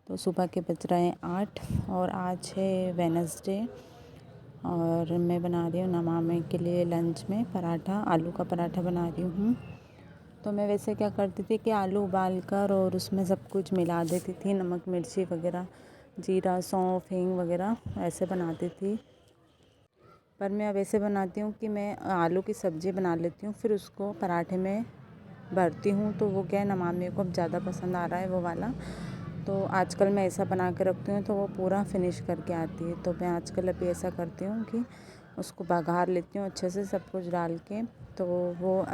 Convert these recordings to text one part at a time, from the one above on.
तो सुबह के बज रहे हैं 8 और आज है वेडनेसडे और मैं बना रही हूँ नमामि के लिए लंच में पराठा, आलू का पराठा बना रही हूँ। तो मैं वैसे क्या करती थी कि आलू उबाल कर और उसमें सब कुछ मिला देती थी, नमक मिर्ची वगैरह, जीरा सौंफ हींग वगैरह ऐसे बनाती थी। पर मैं अब ऐसे बनाती हूँ कि मैं आलू की सब्ज़ी बना लेती हूँ, फिर उसको पराठे में भरती हूँ। तो वो क्या है, नमामि को अब ज़्यादा पसंद आ रहा है वो वाला। तो आजकल मैं ऐसा बना के रखती हूँ तो वो पूरा फिनिश करके आती है। तो मैं आजकल अभी ऐसा करती हूँ कि उसको बघार लेती हूँ अच्छे से सब कुछ डाल के, तो वो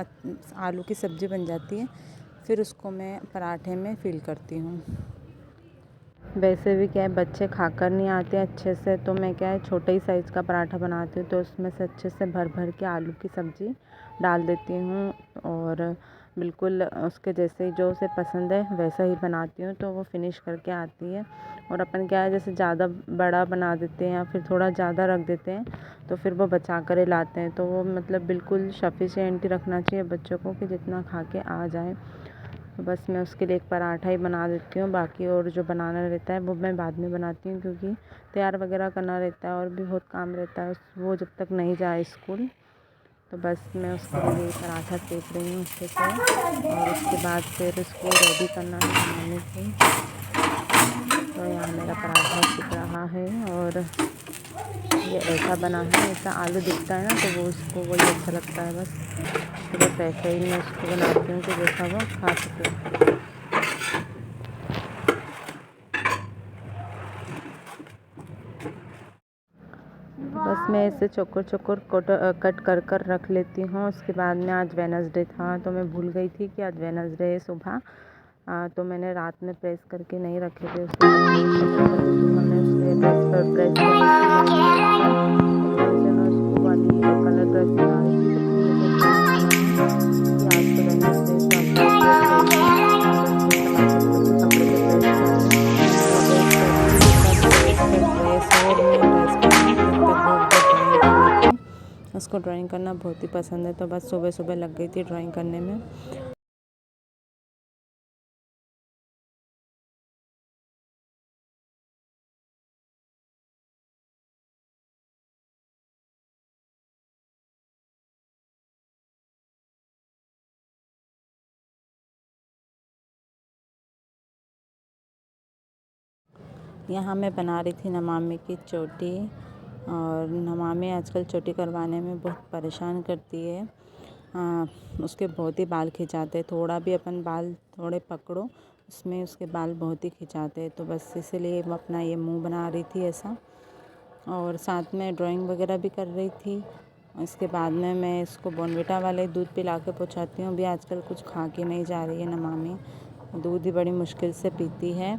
आलू की सब्ज़ी बन जाती है। फिर उसको मैं पराठे में फिल करती हूँ। वैसे भी क्या है, बच्चे खाकर नहीं आते अच्छे से, तो मैं क्या है छोटे ही साइज़ का पराठा बनाती हूँ। तो उसमें से अच्छे से भर भर के आलू की सब्ज़ी डाल देती हूँ और बिल्कुल उसके जैसे जो उसे पसंद है वैसा ही बनाती हूँ, तो वो फिनिश करके आती है। और अपन क्या है, जैसे ज़्यादा बड़ा बना देते हैं या फिर थोड़ा ज़्यादा रख देते हैं तो फिर वो बचा कर लाते हैं। तो वो मतलब बिल्कुल सफिशिएंट ही रखना चाहिए बच्चों को कि जितना खा के आ जाए। तो बस मैं उसके लिए एक पराठा ही बना देती हूँ, बाकी और जो बनाना रहता है वो मैं बाद में बनाती हूँ, क्योंकि तैयार वगैरह करना रहता है और भी बहुत काम रहता है वो जब तक नहीं जाए स्कूल। तो बस मैं उसके लिए पराठा सेक रही हूँ अच्छे से और उसके बाद फिर उसको रेडी करना है बनाने की। तो यहाँ मेरा पराठा सिक रहा है और ये ऐसा बना है, ऐसा आलू दिखता है ना तो वो उसको वही अच्छा लगता है बस। तो बस ऐसे ही मैं उसको बनाती हूँ कि जैसा वो खा सके। बस मैं इसे चोकर चोकर कट कर कर रख लेती हूँ। उसके बाद में आज वेडनेसडे था तो मैं भूल गई थी कि आज वेडनेसडे है सुबह। तो मैंने रात में प्रेस करके नहीं रखे थे उसके हमने उसके प्रेस पर प्रेस उसको वाली कलर ड्रेस बना रही थी। तो आज तो वेडनेसडे कपड़े पे प्रेस उसको ड्राइंग करना बहुत ही पसंद है, तो बस सुबह सुबह लग गई थी ड्राइंग करने में। यहाँ मैं बना रही थी नमामि की चोटी, और नमामि आजकल चोटी करवाने में बहुत परेशान करती है। उसके बहुत ही बाल खिंचाते, थोड़ा भी अपन बाल थोड़े पकड़ो उसमें उसके बाल बहुत ही खिंचाते। तो बस इसीलिए मैं अपना ये मुंह बना रही थी ऐसा, और साथ में ड्राइंग वगैरह भी कर रही थी। इसके बाद में मैं इसको बॉर्नविटा वाले दूध पिला के पहुँचाती हूँ। अभी आजकल कुछ खा के नहीं जा रही है नमामि, दूध ही बड़ी मुश्किल से पीती है।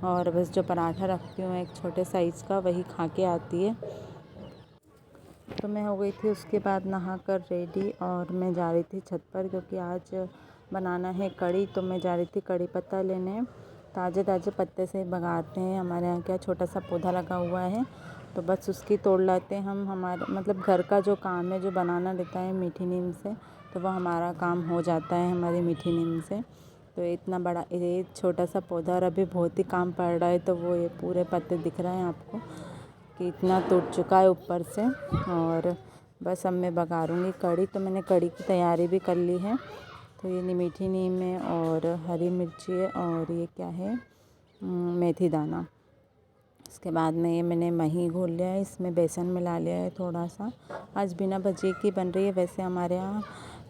और बस जो पराठा रखती हूँ एक छोटे साइज़ का, वही खा के आती है। तो मैं हो गई थी उसके बाद नहा कर रेडी और मैं जा रही थी छत पर, क्योंकि आज बनाना है कढ़ी। तो मैं जा रही थी कढ़ी पत्ता लेने। ताज़े ताज़े पत्ते से बघारते हैं, हमारे यहाँ क्या छोटा सा पौधा लगा हुआ है तो बस उसकी तोड़ लाते हैं हम। हमारे मतलब घर का जो काम है, जो बनाना रहता है मीठी नीम से, तो वह हमारा काम हो जाता है हमारी मीठी नीम से। तो इतना बड़ा ये छोटा सा पौधा और अभी बहुत ही काम पड़ रहा है, तो वो ये पूरे पत्ते दिख रहे हैं आपको कि इतना टूट चुका है ऊपर से। और बस अब मैं बघारूँगी कढ़ी। तो मैंने कढ़ी की तैयारी भी कर ली है। तो ये मीठी नीम है और हरी मिर्ची है और ये क्या है, मेथी दाना। इसके बाद में ये मैंने मही घोल लिया है, इसमें बेसन मिला लिया है थोड़ा सा। आज बिना भजिए की बन रही है, वैसे हमारे यहाँ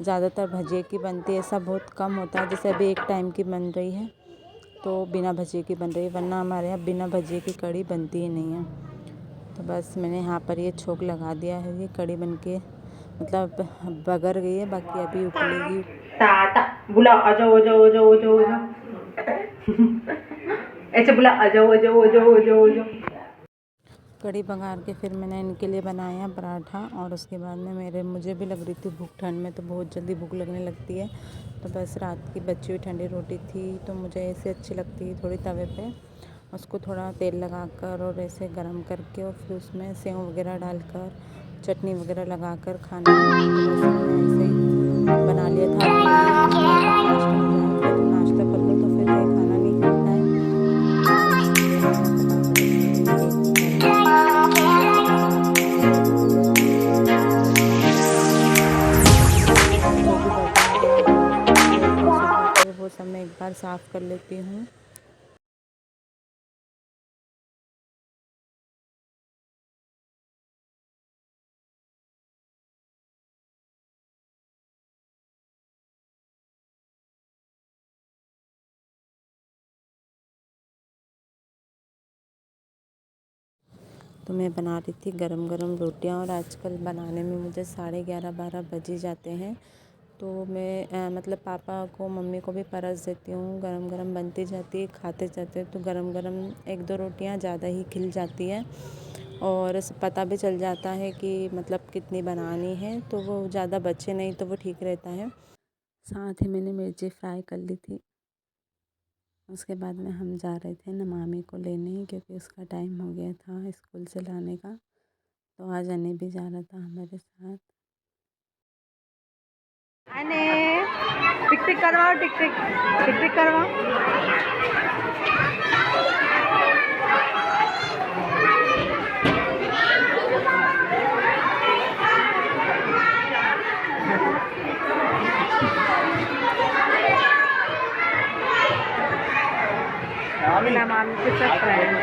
ज़्यादातर भजिए की बनती है, ऐसा बहुत कम होता है। जैसे अभी एक टाइम की बन रही है तो बिना भजिए की बन रही है, वरना हमारे यहाँ बिना भजिए की कढ़ी बनती ही नहीं है। तो बस मैंने यहाँ पर ये छोंक लगा दिया है। ये कढ़ी बनके मतलब बगर गई है, बाकी अभी उबलेगी। ताता बुला आ जाओ आ जाओ आ जाओ आ जाओ आ जाओ ऐसे बुला आ जाओ आ जाओ आ जाओ आ जाओ आ जाओ। कढ़ी बघार के फिर मैंने इनके लिए बनाया पराठा, और उसके बाद में मुझे भी लग रही थी भूख, ठंड में तो बहुत जल्दी भूख लगने लगती है। तो बस रात की बची हुई ठंडी रोटी थी, तो मुझे ऐसे अच्छी लगती है थोड़ी तवे पे उसको थोड़ा तेल लगाकर और ऐसे गरम करके, और फिर उसमें सेव वगैरह डालकर चटनी वगैरह लगाकर खाना। तो बस मैंने ऐसे ही बना लिया था नाश्ता हो जाए, फिर नाश्ता कर लो तो फिर कहीं खाना नहीं खाता है। साफ़ कर लेती हूँ। तो मैं बना रही थी गरम गरम रोटियां, और आजकल बनाने में मुझे 11:30-12 बज ही जाते हैं। तो मैं मतलब पापा को मम्मी को भी परस देती हूँ, गरम गरम बनती जाती है, खाते जाते हैं। तो गरम गरम 1-2 रोटियां ज़्यादा ही खिल जाती है, और पता भी चल जाता है कि मतलब कितनी बनानी है, तो वो ज़्यादा बचे नहीं तो वो ठीक रहता है। साथ ही मैंने मिर्ची फ्राई कर ली थी। उसके बाद में हम जा रहे थे ना मामी को लेने, क्योंकि उसका टाइम हो गया था स्कूल से लाने का। तो आज अने भी जा रहा था हमारे साथ। अने टिक टिक करवाओ, टिक टिक टिक टिक करवाओ। मेरा मामी के साथ फ्रेंड है।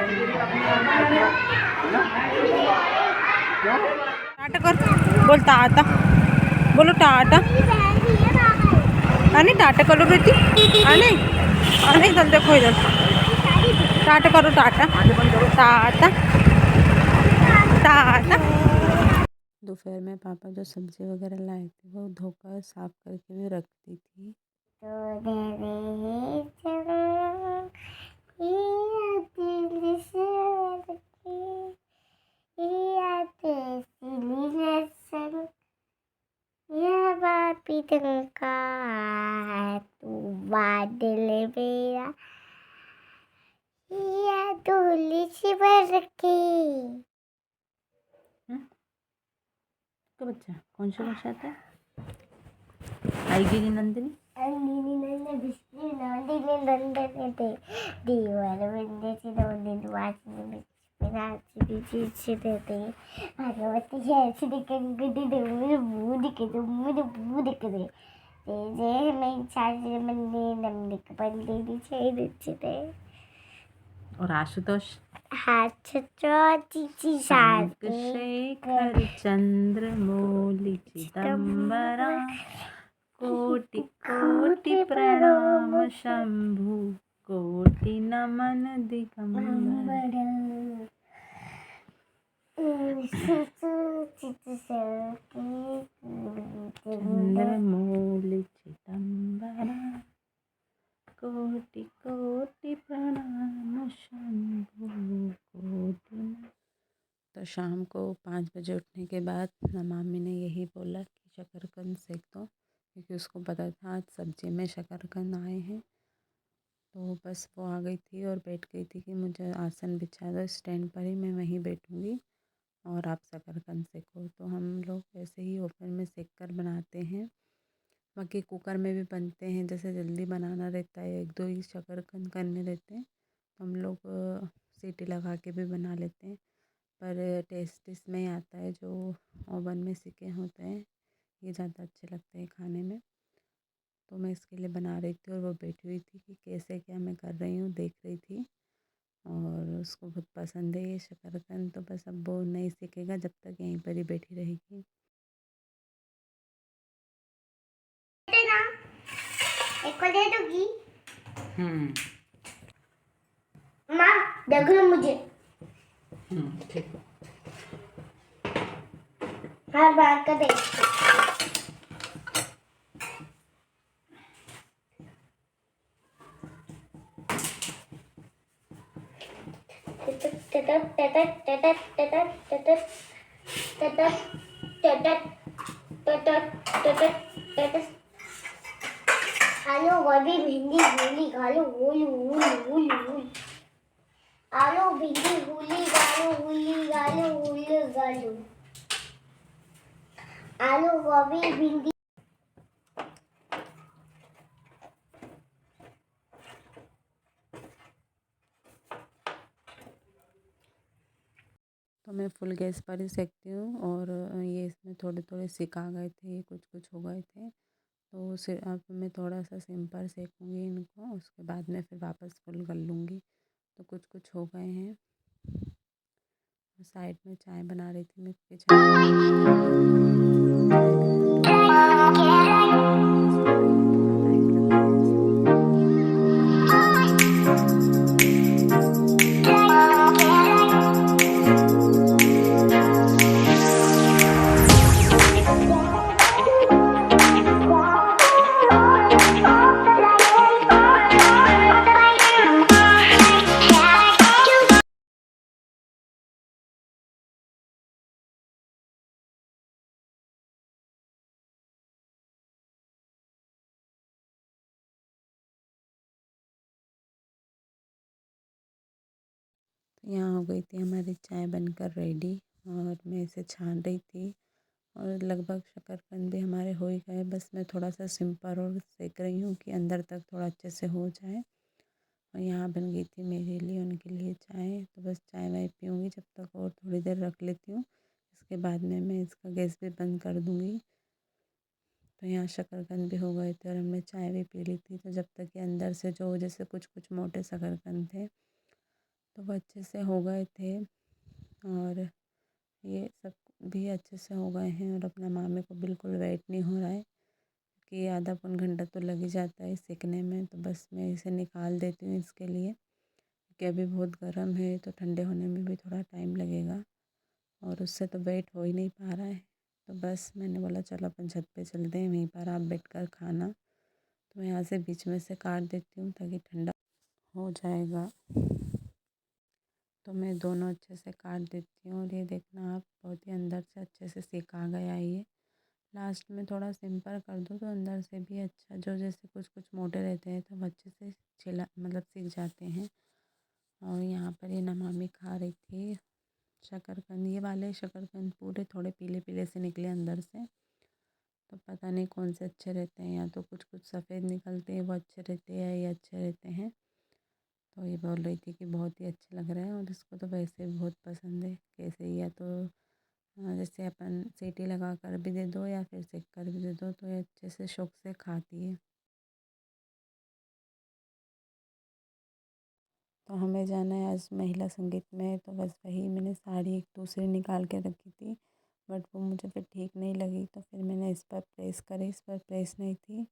टाटा कर, बोल टाटा, बोलो टाटा। अने टाटा करो बेटी, अने अने इधर देखो, इधर टाटा करो, टाटा टाटा टाटा। दोपहर में पापा जो सब्ज़ी वगैरह लाए थे वो धोकर साफ़ करके भी रख दी थी। तू बादल मेरा या डोली सी भर के। तो बच्चा कौन सा भाषा आता है? आएगी नंदिनी। अंदिनी नंदे बिस्किट नंदिनी नंदने ते दीवार बंदे से नंदिनी वाचने रात बीची से देते भगवती जैसे दिखेंगे मुझे दिखे जे मैं चार्ज मंदे नमने के बंदे दी छे और आशुतोष हाथ चीची साथ शेखर चंद्रमौली चिदंबरा, कोटि कोटि प्रणाम शंभु, कोटि नमन दिगंबर। चंद्रमौली चिदंबरा, कोटि कोटि प्रणाम शंभु, कोटि। तो शाम को 5 बजे उठने के बाद मामी ने यही बोला कि शकरकंद सेक दो, क्योंकि उसको पता था आज सब्जी में शकरकंद आए हैं। तो बस वो आ गई थी और बैठ गई थी कि मुझे आसन बिछा दो स्टैंड पर ही, मैं वहीं बैठूँगी और आप शकरकंद सेको। तो हम लोग ऐसे ही ओवन में सेक कर बनाते हैं। बाकी कुकर में भी बनते हैं, जैसे जल्दी बनाना रहता है, 1-2 ही शकरकंद करने रहते हैं, तो हम लोग सीटी लगा के भी बना लेते हैं। पर टेस्ट इसमें ही आता है जो ओवन में सेके होते हैं, ये ज़्यादा अच्छे लगते हैं खाने में। तो मैं इसके लिए बना रही थी और वो बैठी हुई थी कि कैसे क्या मैं कर रही हूँ, देख रही थी, और उसको बहुत पसंद है ये शकरकंद। तो बस अब वो नहीं सीखेगा जब तक यहीं पर ही बैठी रहेगी। एक को दे दूंगी। माँ देख लो मुझे। ठीक। हर बार का देख। आलू गोभी भिंडी मूली गालू गोलू गोलू गोलू आलू भिंडी मूली गालू गालू आलू गोभी भिंडी। तो मैं फुल गैस पर ही सेकती हूँ, और ये इसमें थोड़े थोड़े सिक आ गए थे, कुछ कुछ हो गए थे, तो सिर्फ अब मैं थोड़ा सा सिंपल सेकूँगी इनको, उसके बाद में फिर वापस फुल कर लूँगी। तो कुछ कुछ हो गए हैं। साइड में चाय बना रही थी मैं, क्योंकि चाय चाय भी बन रही थी। थोड़ा टाइम लगता है तो यहाँ हो गई थी हमारी चाय बनकर रेडी, और मैं इसे छान रही थी। और लगभग शकरकंद भी हमारे हो ही गए, बस मैं थोड़ा सा सिंपल और सेक रही हूँ कि अंदर तक थोड़ा अच्छे से हो जाए। और यहाँ बन गई थी मेरे लिए उनके लिए चाय। तो बस चाय वाय पीऊँगी जब तक, और थोड़ी देर रख लेती हूँ। इसके बाद में मैं इसका गैस भी बंद कर दूँगी। तो यहाँ शकरकंद भी हो गए थे और हमने चाय भी पी ली थी। तो जब तक कि अंदर से जो जैसे कुछ कुछ मोटे शकरकंद थे तो वो अच्छे से हो गए थे, और ये सब भी अच्छे से हो गए हैं। और अपना मामे को बिल्कुल वेट नहीं हो रहा है कि आधा पौन घंटा तो लग ही जाता है सेकने में। तो बस मैं इसे निकाल देती हूँ इसके लिए, कि अभी बहुत गर्म है तो ठंडे होने में भी थोड़ा टाइम लगेगा, और उससे तो वेट हो ही नहीं पा रहा है। तो बस मैंने बोला चलो अपन छत पे चलते हैं, वहीं पर आप बैठकर खाना। तो मैं यहाँ से बीच में से काट देती हूँ ताकि ठंडा हो जाएगा। तो मैं दोनों अच्छे से काट देती हूँ, और ये देखना आप, बहुत ही अंदर से अच्छे से सेका गया है ये। लास्ट में थोड़ा सिंपल कर दो तो अंदर से भी अच्छा, जो जैसे कुछ कुछ मोटे रहते हैं तो वो अच्छे से छिला मतलब सीख जाते हैं। और यहाँ पर ये नमामि खा रही थी शकरकंद। ये वाले शकरकंद पूरे थोड़े पीले पीले से निकले अंदर से, तो पता नहीं कौन से अच्छे रहते हैं। या तो कुछ कुछ सफ़ेद निकलते हैं वो अच्छे रहते हैं, या ये अच्छे रहते हैं। तो ये बोल रही थी कि बहुत ही अच्छे लग रहे हैं, और इसको तो वैसे भी बहुत पसंद है। कैसे, या तो जैसे अपन सीटी लगा कर भी दे दो या फिर सेक कर भी दे दो तो ये अच्छे से शौक से खाती है। तो हमें जाना है आज महिला संगीत में, तो बस वही मैंने साड़ी एक दूसरी निकाल के रखी थी, बट वो मुझे फिर ठीक नहीं लगी। तो फिर मैंने इस पर प्रेस करी, इस पर प्रेस नहीं थी।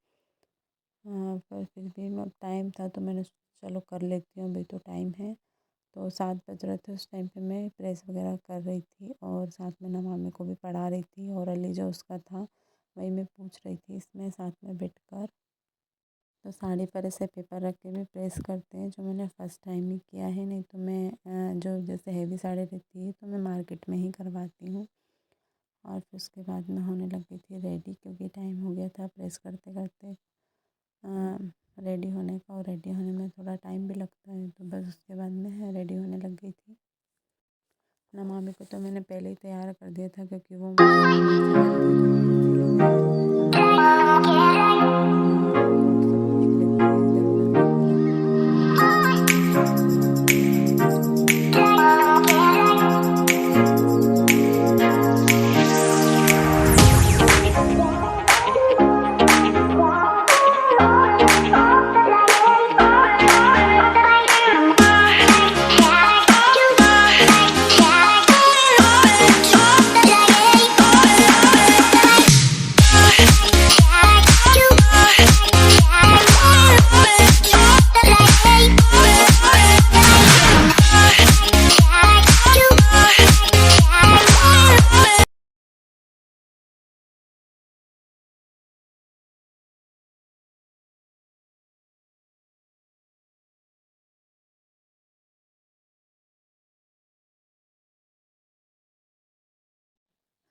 पर फिर भी मैं टाइम था तो मैंने सोचा चलो कर लेती हूँ, अभी तो टाइम है। तो 7 बज रहे थे उस टाइम पे मैं प्रेस वगैरह कर रही थी, और साथ में नमामि को भी पढ़ा रही थी, और अली जो उसका था वही मैं पूछ रही थी इसमें साथ में बैठकर। तो साड़ी पर ऐसे पेपर रख के भी प्रेस करते हैं, जो मैंने फ़र्स्ट टाइम ही किया है। नहीं तो मैं जो जैसे हैवी साड़ी रहती है तो मैं मार्केट में ही करवाती हूँ। और फिर उसके बाद मैं होने लग गई थी रेडी, क्योंकि टाइम हो गया था प्रेस करते करते रेडी होने का, और रेडी होने में थोड़ा टाइम भी लगता है। तो बस उसके बाद मैं रेडी होने लग गई थी। नमामि को तो मैंने पहले ही तैयार कर दिया था, क्योंकि वो स्कूल से जल्दी जल्दी चली गई तो वो सब पूछ लेती है इधर उधर देख कर।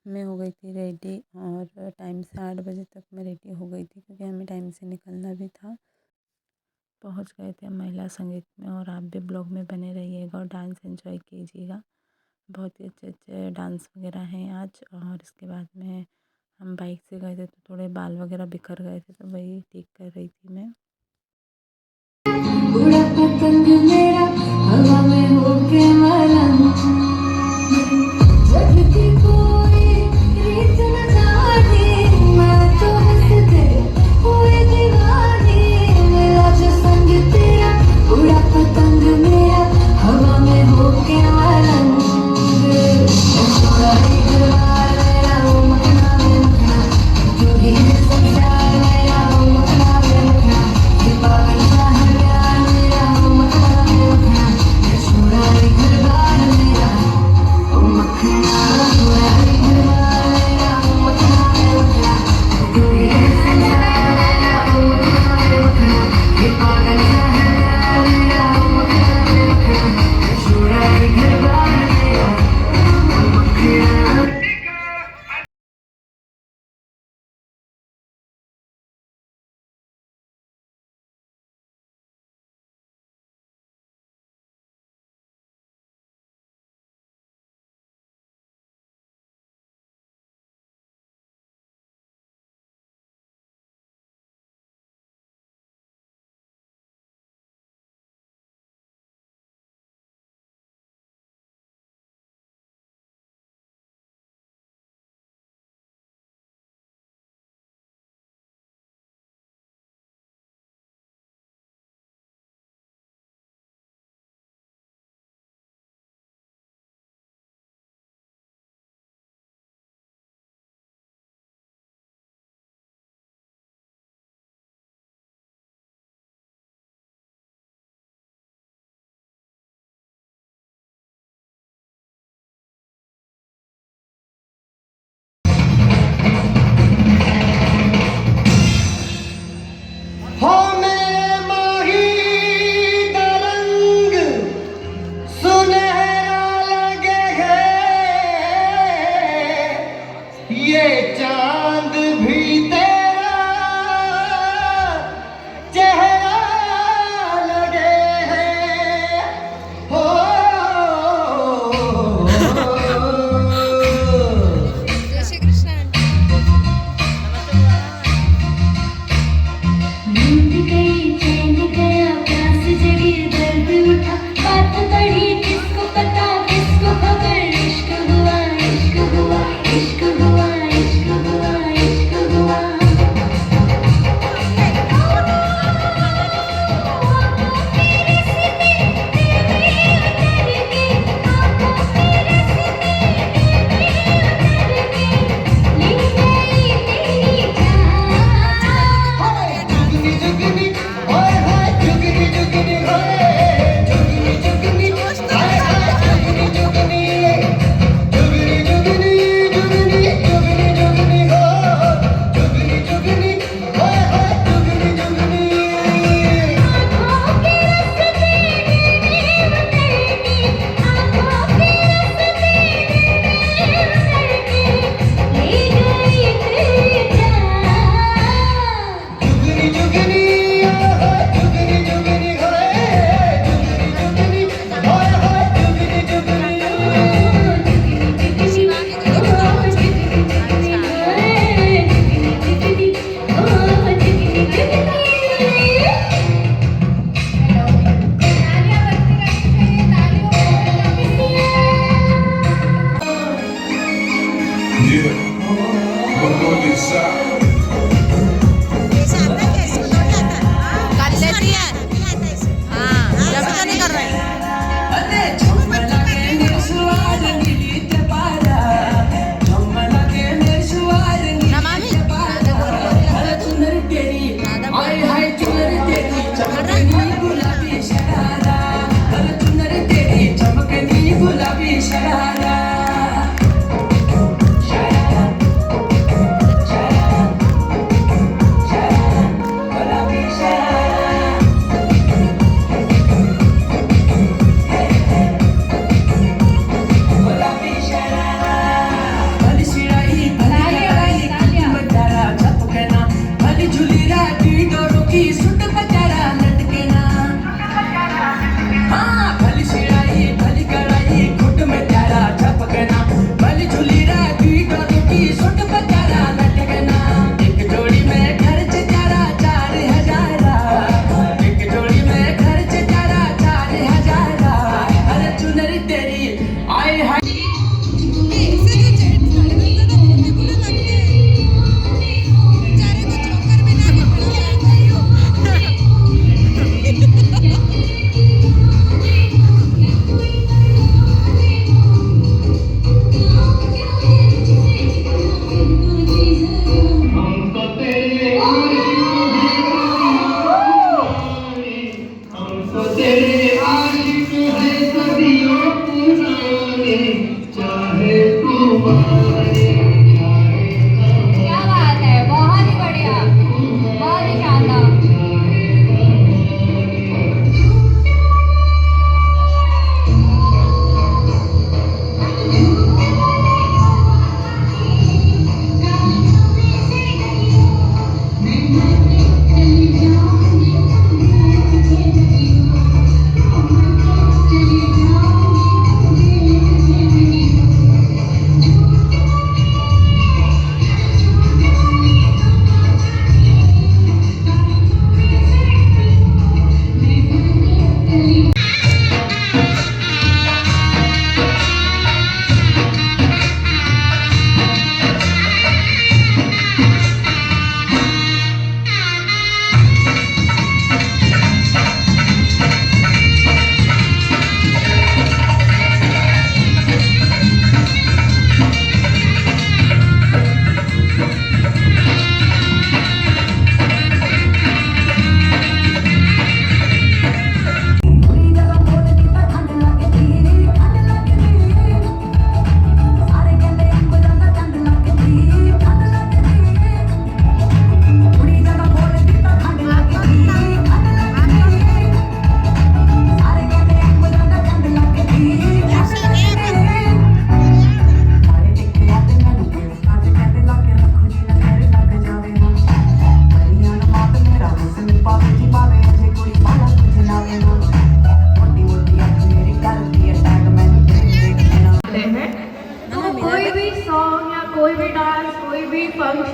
मैं हो गई थी रेडी, और टाइम से 8 बजे तक मैं रेडी हो गई थी, क्योंकि हमें टाइम से निकलना भी था। पहुंच गए थे महिला संगीत में, और आप भी ब्लॉग में बने रहिएगा और डांस एंजॉय कीजिएगा। बहुत ही अच्छे अच्छे डांस वगैरह हैं आज। और इसके बाद में हम बाइक से गए थे, तो थोड़े बाल वगैरह बिखर गए थे, तो वही ठीक कर रही थी मैं। उड़ा पतंग मेरा हवा में होके मलंग, जग की कोई रीत न जाने, मैं तो हंस दे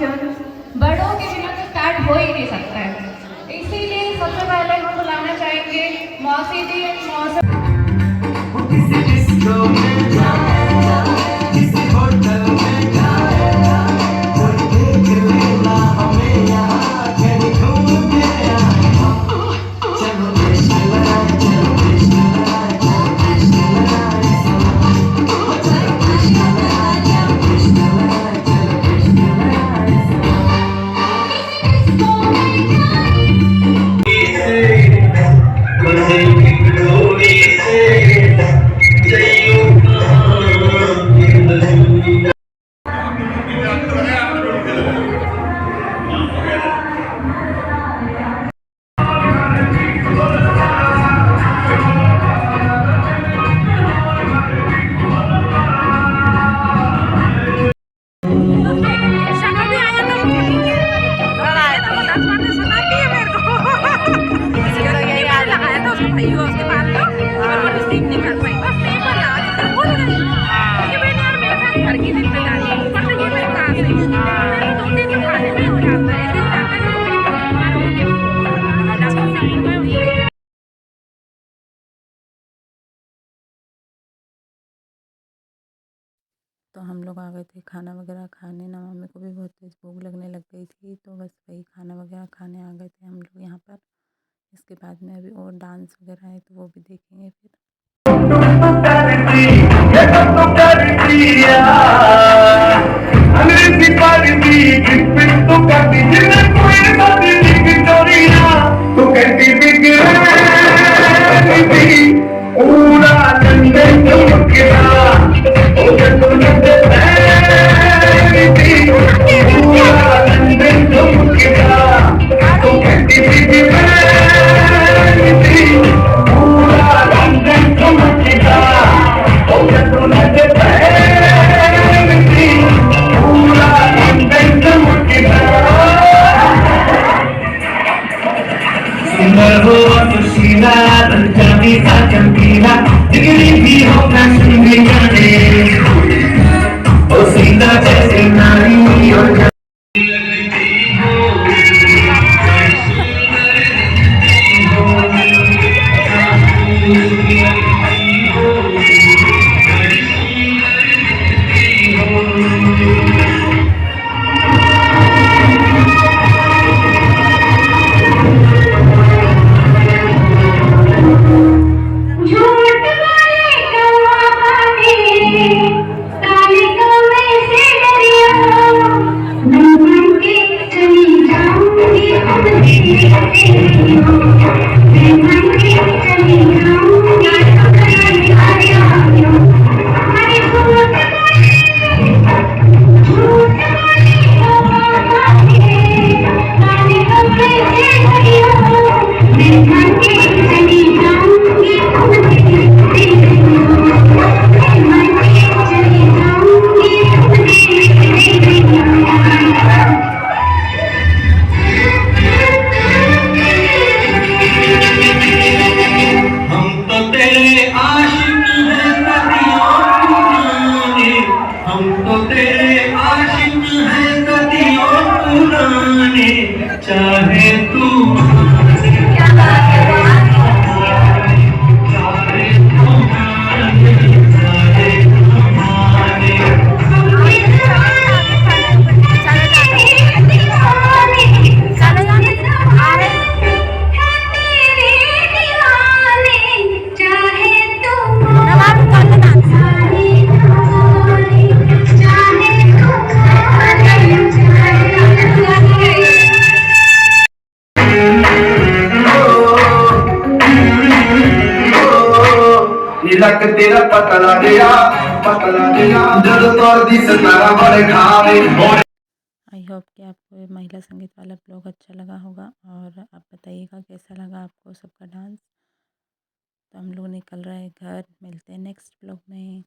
फंक्शन बड़ों के बिना तो स्टार्ट हो ही नहीं सकता है। इसीलिए सबसे पहले हम बुलाना चाहेंगे मौसी दी और मौसा। शक्ल भी आया था और आया था वो 10 बातें सुनाती है मेरे को। इसके तो यही हाल लगाया था उसको भाई को उसके बाद में और वो रिसीव नहीं कर पाई बस नहीं पर आज फिर बोल रही कि मैंने यार मेरे साथ घर की जिम्मेदारी है ऊपर से ये मेरे काम से मेरे 2 दिन तो खाने में हो जाता है ऐसे हो जाता है कि मेरी बीमार हो गई डॉक्टर से बोल तो हम लोग आ गए थे खाना वगैरह खाने। ना मम्मी को भी बहुत तेज़ भूख लगने लग गई थी, तो बस वही खाना वगैरह खाने आ गए थे हम लोग यहाँ पर। इसके बाद में अभी और डांस वगैरह है तो वो भी देखेंगे फिर। सुंदर हो सुशीला पंजाबी सा चमकीला डिग्री भी हो फैशन भी जाने ओ सीता जैसे नारी और चाहे तू लक तेरा पतला गया जब तोर दी सतारा बड़े खावे। आई होप कि आपको ये महिला संगीत वाला ब्लॉग अच्छा लगा होगा और आप बताइएगा कैसा लगा आपको सबका डांस। तो हम लोग निकल रहे हैं घर, मिलते हैं नेक्स्ट ब्लॉग में।